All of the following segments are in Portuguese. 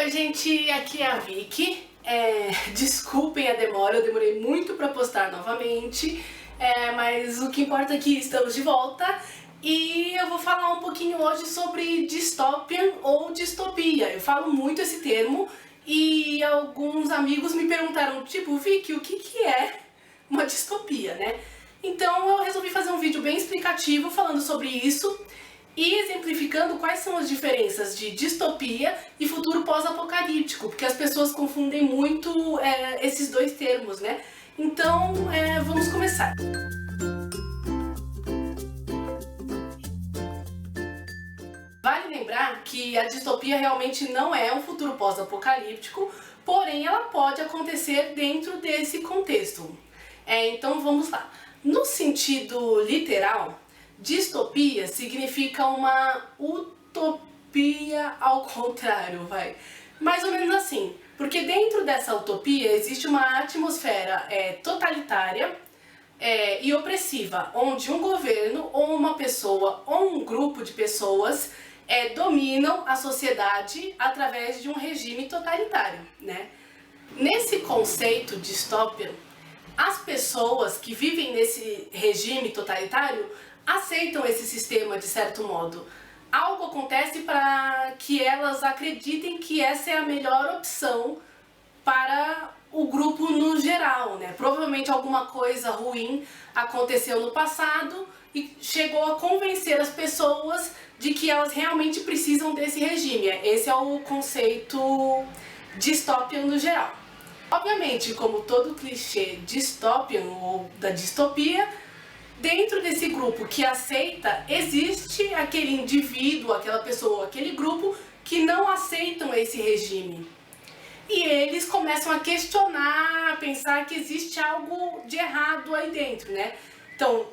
Oi gente, aqui é a Vicky. Desculpem a demora, eu demorei muito para postar novamente, mas o que importa é que estamos de volta e eu vou falar um pouquinho hoje sobre dystopian ou distopia. Eu falo muito esse termo e alguns amigos me perguntaram, tipo, Vicky, o que é uma distopia, né? Então eu resolvi fazer um vídeo bem explicativo falando sobre isso e exemplificando quais são as diferenças de distopia e futuro pós-apocalíptico, porque as pessoas confundem muito esses dois termos, né? Então, vamos começar. Vale lembrar que a distopia realmente não é um futuro pós-apocalíptico, porém ela pode acontecer dentro desse contexto. Então vamos lá. No sentido literal, distopia significa uma utopia ao contrário, vai. Mais ou menos assim, porque dentro dessa utopia existe uma atmosfera totalitária e opressiva, onde um governo ou uma pessoa ou um grupo de pessoas dominam a sociedade através de um regime totalitário, né? Nesse conceito distópico, as pessoas que vivem nesse regime totalitário aceitam esse sistema de certo modo. Algo acontece para que elas acreditem que essa é a melhor opção para o grupo no geral, né? Provavelmente alguma coisa ruim aconteceu no passado e chegou a convencer as pessoas de que elas realmente precisam desse regime. Esse é o conceito distópico no geral. Obviamente, como todo clichê distópico ou da distopia, dentro desse grupo que aceita, existe aquele indivíduo, aquela pessoa, aquele grupo que não aceitam esse regime. E eles começam a questionar, a pensar que existe algo de errado aí dentro, né? Então,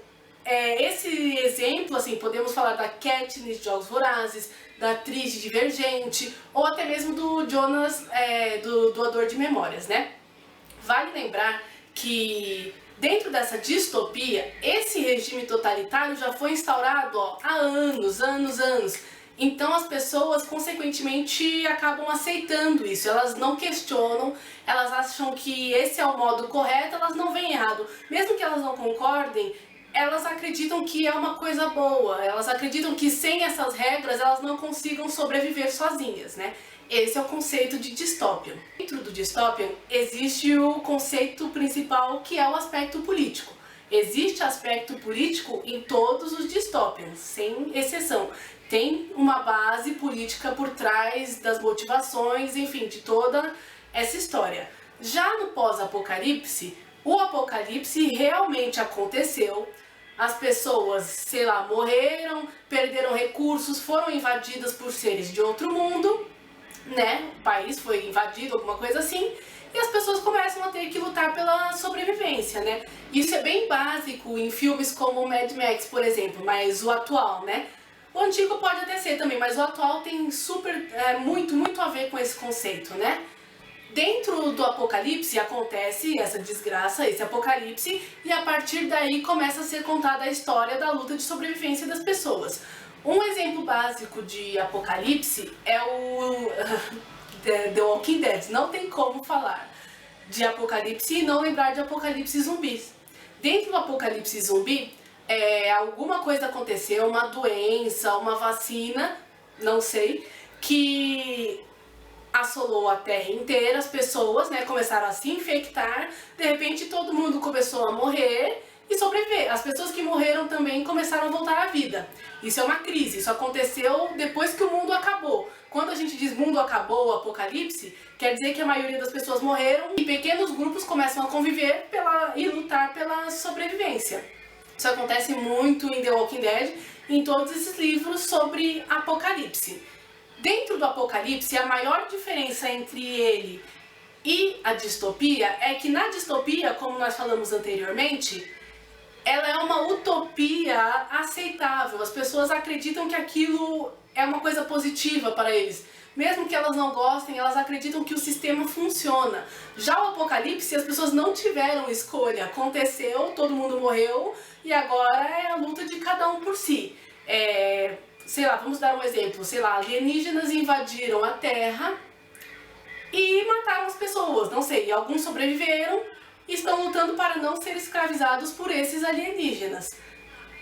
esse exemplo, assim, podemos falar da Katniss de Jogos Vorazes, da atriz de Divergente, ou até mesmo do Jonas, do Doador de Memórias, né? Vale lembrar que dentro dessa distopia, esse regime totalitário já foi instaurado há anos. Então as pessoas, consequentemente, acabam aceitando isso. Elas não questionam, elas acham que esse é o modo correto, elas não veem errado. Mesmo que elas não concordem, elas acreditam que é uma coisa boa. Elas acreditam que sem essas regras elas não consigam sobreviver sozinhas, né? Esse é o conceito de dystopian. Dentro do dystopian existe o conceito principal, que é o aspecto político. Existe aspecto político em todos os dystopians, sem exceção. Tem uma base política por trás das motivações, enfim, de toda essa história. Já no pós-apocalipse, o apocalipse realmente aconteceu. As pessoas, sei lá, morreram, perderam recursos, foram invadidas por seres de outro mundo, né? O país foi invadido, alguma coisa assim, e as pessoas começam a ter que lutar pela sobrevivência, né? Isso é bem básico em filmes como Mad Max, por exemplo, mas o atual, né? O antigo pode até ser também, mas o atual tem muito a ver com esse conceito, né? Dentro do apocalipse acontece essa desgraça, esse apocalipse, e a partir daí começa a ser contada a história da luta de sobrevivência das pessoas. Um exemplo básico de apocalipse é o The Walking Dead. Não tem como falar de apocalipse e não lembrar de apocalipse zumbis. Dentro do apocalipse zumbi, alguma coisa aconteceu, uma doença, uma vacina, não sei, que assolou a terra inteira, as pessoas, né, começaram a se infectar, de repente todo mundo começou a morrer e sobreviver. As pessoas que morreram também começaram a voltar à vida. Isso é uma crise, isso aconteceu depois que o mundo acabou. Quando a gente diz mundo acabou, o apocalipse, quer dizer que a maioria das pessoas morreram e pequenos grupos começam a conviver e lutar pela sobrevivência. Isso acontece muito em The Walking Dead e em todos esses livros sobre apocalipse. Dentro do apocalipse, a maior diferença entre ele e a distopia é que na distopia, como nós falamos anteriormente, ela é uma utopia aceitável. As pessoas acreditam que aquilo é uma coisa positiva para eles. Mesmo que elas não gostem, elas acreditam que o sistema funciona. Já o apocalipse, as pessoas não tiveram escolha. Aconteceu, todo mundo morreu e agora é a luta de cada um por si. Sei lá, vamos dar um exemplo. Sei lá, alienígenas invadiram a Terra e mataram as pessoas, não sei, alguns sobreviveram e estão lutando para não ser escravizados por esses alienígenas.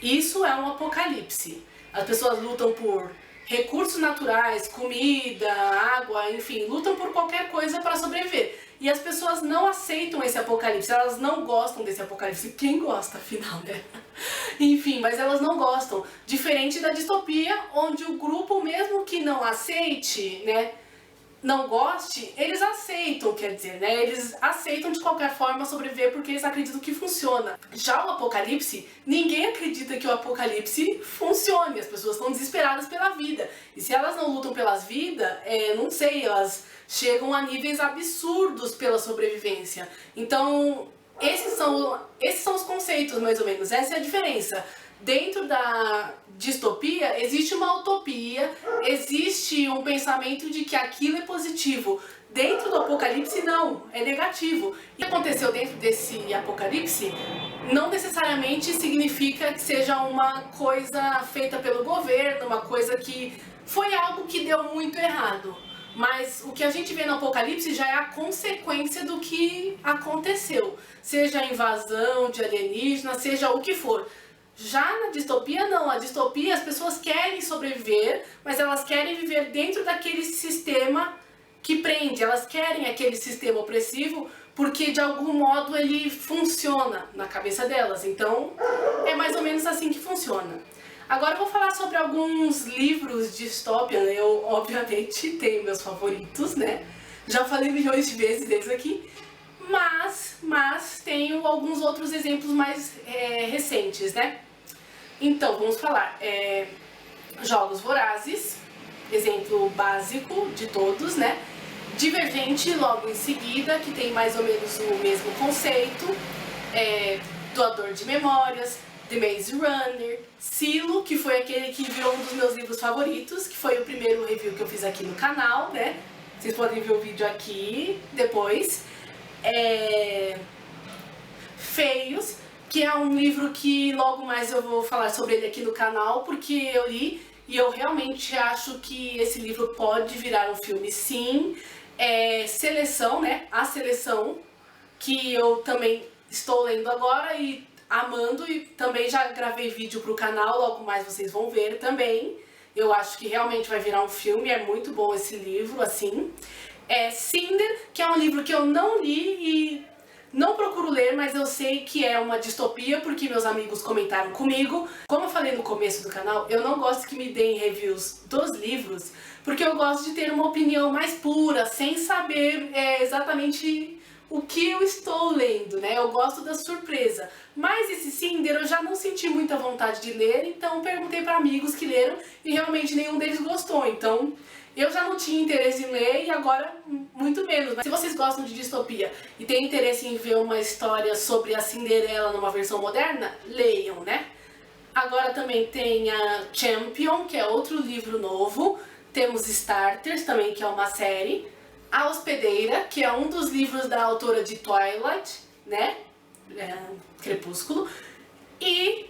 Isso é um apocalipse. As pessoas lutam por recursos naturais, comida, água, enfim, lutam por qualquer coisa para sobreviver. E as pessoas não aceitam esse apocalipse, elas não gostam desse apocalipse. Quem gosta, afinal, né? Enfim, mas elas não gostam. Diferente da distopia, onde o grupo, mesmo que não aceite, né, não goste, eles aceitam, quer dizer, né? Eles aceitam de qualquer forma sobreviver porque eles acreditam que funciona. Já o apocalipse, ninguém acredita que o apocalipse funcione. As pessoas estão desesperadas pela vida. E se elas não lutam pelas vidas, não sei, elas chegam a níveis absurdos pela sobrevivência. Então, esses são os conceitos, mais ou menos. Essa é a diferença. Dentro da distopia existe uma utopia, existe um pensamento de que aquilo é positivo. Dentro do apocalipse não, é negativo. E o que aconteceu dentro desse apocalipse não necessariamente significa que seja uma coisa feita pelo governo, uma coisa que foi algo que deu muito errado. Mas o que a gente vê no apocalipse já é a consequência do que aconteceu. Seja a invasão de alienígenas, seja o que for. Já na distopia não, a distopia as pessoas querem sobreviver, mas elas querem viver dentro daquele sistema que prende, elas querem aquele sistema opressivo porque de algum modo ele funciona na cabeça delas, então é mais ou menos assim que funciona. Agora eu vou falar sobre alguns livros distópicos, eu obviamente tenho meus favoritos, né? Já falei milhões de vezes deles aqui, mas tenho alguns outros exemplos mais recentes, né? Então, vamos falar, Jogos Vorazes, exemplo básico de todos, né? Divergente, logo em seguida, que tem mais ou menos o mesmo conceito, Doador de Memórias, The Maze Runner, Silo, que foi aquele que virou um dos meus livros favoritos, que foi o primeiro review que eu fiz aqui no canal, né? Vocês podem ver o vídeo aqui depois. Feios, que é um livro que logo mais eu vou falar sobre ele aqui no canal, porque eu li e eu realmente acho que esse livro pode virar um filme sim. Seleção, né? A Seleção, que eu também estou lendo agora e amando, e também já gravei vídeo pro canal, logo mais vocês vão ver também. Eu acho que realmente vai virar um filme, é muito bom esse livro, assim. Cinder, que é um livro que eu não li e não procuro ler, mas eu sei que é uma distopia porque meus amigos comentaram comigo. Como eu falei no começo do canal, eu não gosto que me deem reviews dos livros, porque eu gosto de ter uma opinião mais pura, sem saber exatamente o que eu estou lendo, né? Eu gosto da surpresa. Mas esse Cinder eu já não senti muita vontade de ler, então perguntei para amigos que leram e realmente nenhum deles gostou. Então eu já não tinha interesse em ler e agora muito menos. Mas se vocês gostam de distopia e têm interesse em ver uma história sobre a Cinderela numa versão moderna, leiam, né? Agora também tem a Champion, que é outro livro novo. Temos Starters também, que é uma série. A Hospedeira, que é um dos livros da autora de Twilight, né? Crepúsculo. E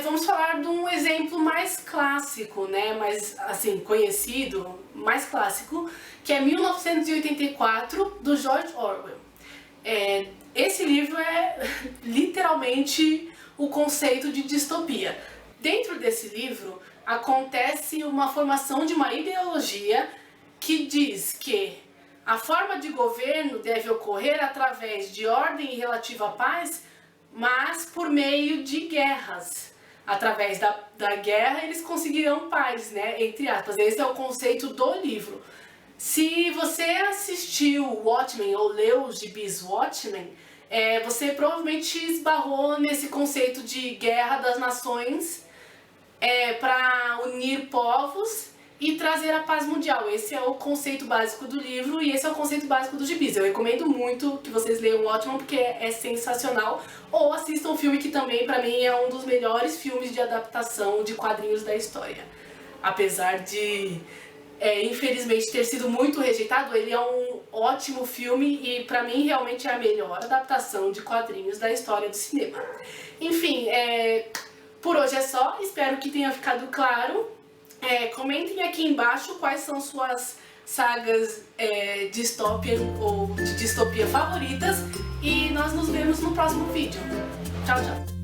vamos falar de um exemplo mais clássico, né? Mais assim, conhecido, mais clássico, que é 1984, do George Orwell. Esse livro é literalmente o conceito de distopia. Dentro desse livro acontece uma formação de uma ideologia que diz que a forma de governo deve ocorrer através de ordem e relativa paz, mas por meio de guerras. Através da guerra eles conseguirão paz, né? Entre aspas. Esse é o conceito do livro. Se você assistiu Watchmen ou leu os gibis Watchmen, você provavelmente esbarrou nesse conceito de guerra das nações para unir povos e trazer a paz mundial. Esse é o conceito básico do livro e esse é o conceito básico dos gibis. Eu recomendo muito que vocês leiam o Watchmen porque é sensacional. Ou assistam o filme que também, pra mim, é um dos melhores filmes de adaptação de quadrinhos da história. Apesar de, infelizmente, ter sido muito rejeitado, ele é um ótimo filme e pra mim realmente é a melhor adaptação de quadrinhos da história do cinema. Enfim, por hoje é só. Espero que tenha ficado claro. Comentem aqui embaixo quais são suas sagas dystopian ou de distopia favoritas. E nós nos vemos no próximo vídeo. Tchau, tchau!